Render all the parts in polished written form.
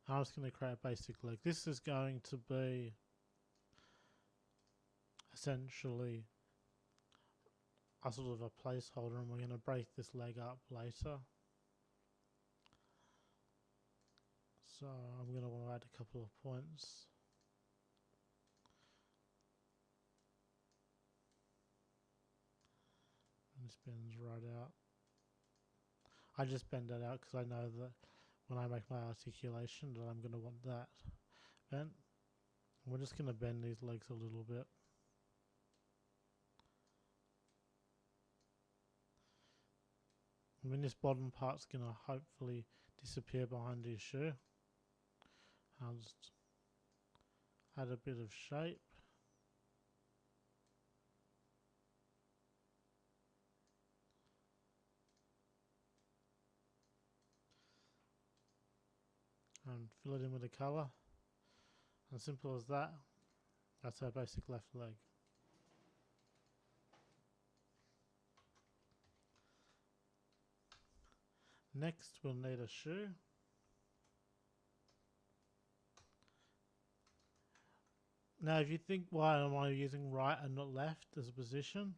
I'm just going to create a basic leg. This is going to be essentially a sort of a placeholder, and we're going to break this leg up later. So I'm going to want to add a couple of points. And this bends right out. I just bend that out because I know that when I make my articulation that I'm going to want that bent. We're just going to bend these legs a little bit. I mean, this bottom part's going to hopefully disappear behind his shoe. I'll just add a bit of shape. And fill it in with a colour. And simple as that. That's our basic left leg. Next we'll need a shoe. Now if you think why am I using right and not left as a position,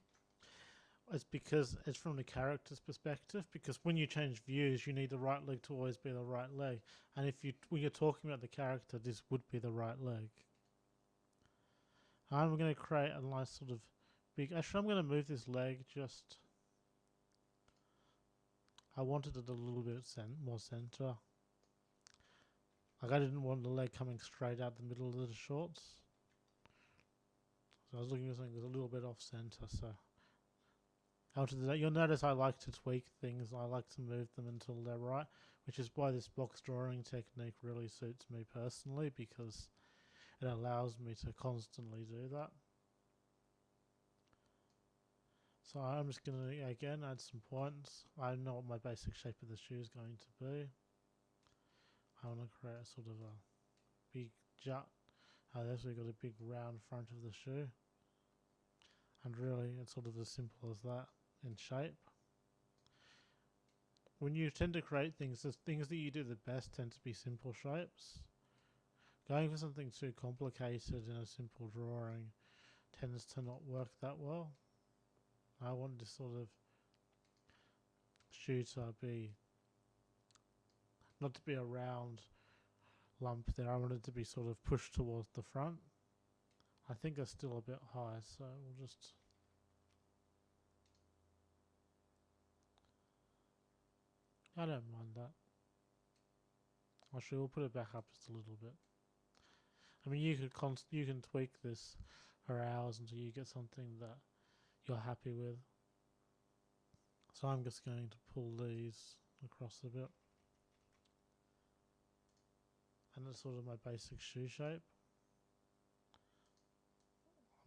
it's because it's from the character's perspective, because when you change views you need the right leg to always be the right leg, and when you're talking about the character, this would be the right leg. I'm going to create a nice sort of big, actually I'm going to move this leg just, I wanted it a little bit more center. Like I didn't want the leg coming straight out the middle of the shorts. So I was looking for something that was a little bit off center, so I wanted to do that. You'll notice I like to tweak things, I like to move them until they're right, which is why this box drawing technique really suits me personally, because it allows me to constantly do that. So I'm just going to, again, add some points. I know what my basic shape of the shoe is going to be. I want to create a sort of a big jut. There's we've got a big round front of the shoe. And really, it's sort of as simple as that in shape. When you tend to create things, the things that you do the best tend to be simple shapes. Going for something too complicated in a simple drawing tends to not work that well. I want this sort of shoe to be, not to be a round lump there, I want it to be sort of pushed towards the front. I think it's still a bit high, so we'll just I don't mind that. Actually, we'll put it back up just a little bit. I mean, you can tweak this for hours until you get something that you're happy with. So I'm just going to pull these across a bit. And that's sort of my basic shoe shape.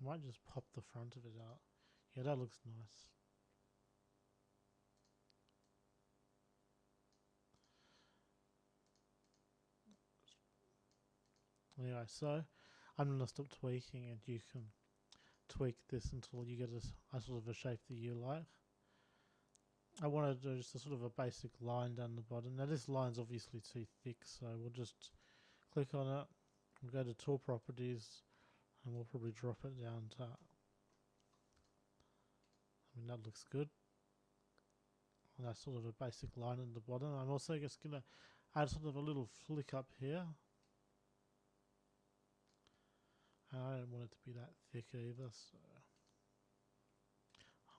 I might just pop the front of it out. Yeah, that looks nice. Anyway, so I'm going to stop tweaking, and you can tweak this until you get a sort of a shape that you like. I want to do just a sort of a basic line down the bottom. Now this line's obviously too thick, so we'll just click on it, we'll go to tool properties, and we'll probably drop it down to, I mean that looks good. And that's sort of a basic line at the bottom. I'm also just going to add sort of a little flick up here. And I don't want it to be that thick either, so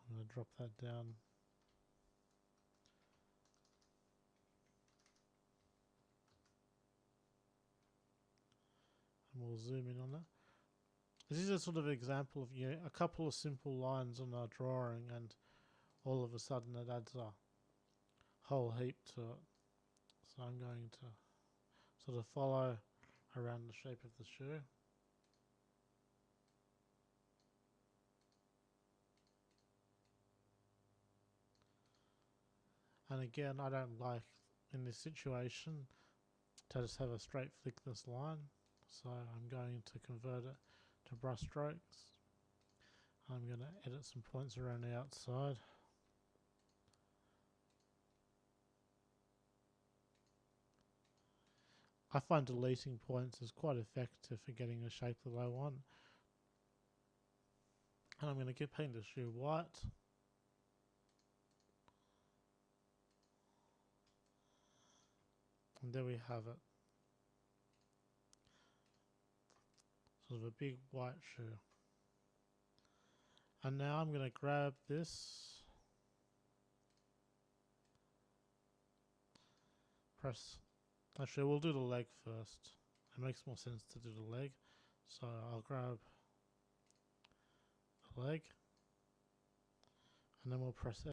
I'm going to drop that down. And we'll zoom in on that. This is a sort of example of a couple of simple lines on our drawing, and all of a sudden it adds a whole heap to it. So I'm going to sort of follow around the shape of the shoe. And again, I don't like, in this situation, to just have a straight flickness line. So I'm going to convert it to brush strokes. I'm going to edit some points around the outside. I find deleting points is quite effective for getting a shape that I want. And I'm going to paint the shoe white. And there we have it. Sort of a big white shoe. And now I'm going to grab this, press, actually we'll do the leg first. It makes more sense to do the leg. So I'll grab the leg, and then we'll press it.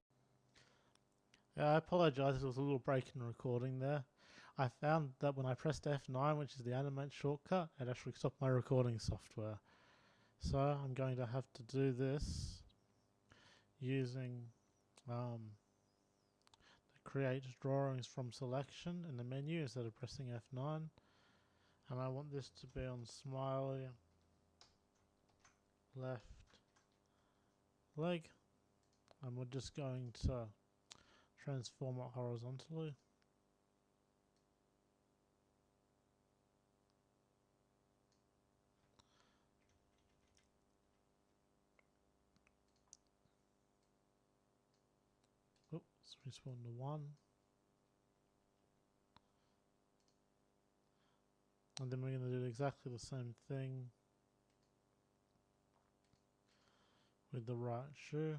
Yeah, I apologise, there was a little break in recording there. I found that when I pressed F9, which is the Animate shortcut, it actually stopped my recording software. So I'm going to have to do this using create drawings from selection in the menu instead of pressing F9. And I want this to be on smiley left leg, and we're just going to transform it horizontally. Oops, respawn to 1. And then we're going to do exactly the same thing with the right shoe.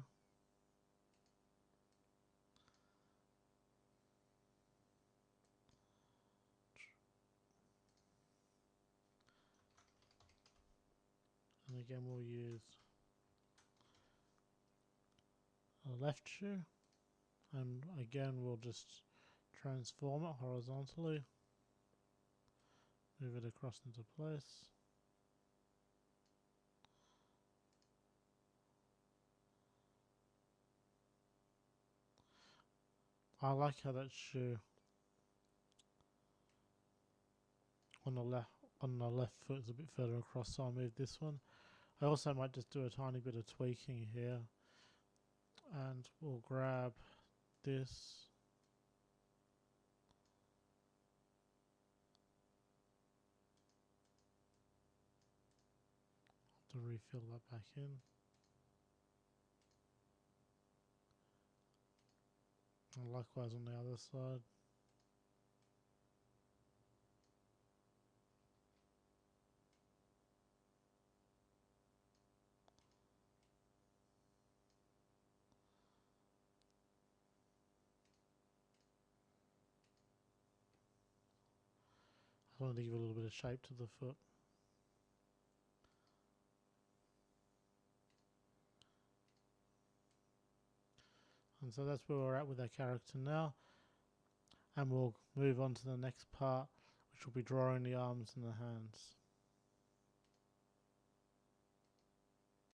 And again we'll use a left shoe, and again we'll just transform it horizontally, move it across into place. I like how that shoe on the left foot is a bit further across, so I'll move this one. I also might just do a tiny bit of tweaking here, and we'll grab this, to refill that back in. And likewise on the other side. I wanted to give a little bit of shape to the foot. And so that's where we're at with our character now. And we'll move on to the next part, which will be drawing the arms and the hands.